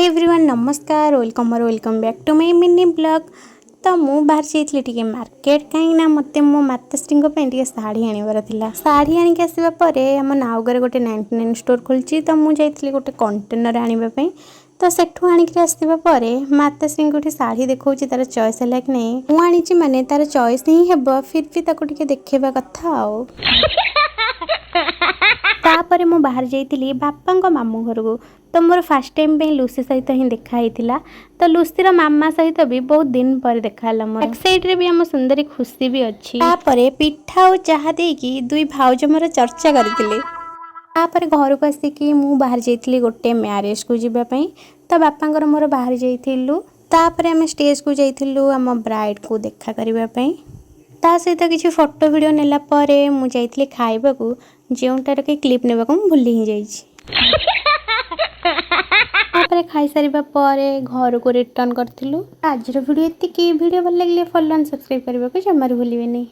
हे everyone नमस्कार welcome back to my mini blog. तो मु बाहर जाइए टे मार्केट कहीं मत मो माताश्री टे शाढ़ी आनबार था। शाढ़ी आणिक आसवा आम नाउगर गोटे 99 स्टोर खोलची। तो मुझे गोटे कंटेनर आने तो सेठू आणिक आसवा माताश्री को शाढ़ी देखा तार चॉइस है कि नहीं मुझे माने तार चॉइस ही हे फिर भी ताको देखा कथा आओ। तापर मु बाहर जाइली बापा मामू घर को। तो मोर फास्ट टाइम पे लुसी सहित ही देखाई तो लुसीर मामा सहित भी बहुत दिन पर देखाला। मोर एक साइड रे भी हम सुंदरी खुशी भी अच्छी। तापर पिठा और चाहा देकी दुई भाउज मोर चर्चा करथिले। तापर घर को आसिकी मु बाहर जाइली गोटे मैरेज को जीवाई। तो बापांकर मोर बाहर जाइलु। तापर आम स्टेज को जाइलु आम ब्राइड को देखा करने ता सहित किसी फोटो वीडियो नेला परे मु जाइली खाइबा को जोटार के क्लिप नेबा को भूली ही जाइछि। खाई सारिबा परे घर को रिटर्न करथिलु। आज वीडियो एतिकी वीडियो भल लगे फॉलो एंड सब्सक्राइब करबा को जमार भूलिबे नहीं।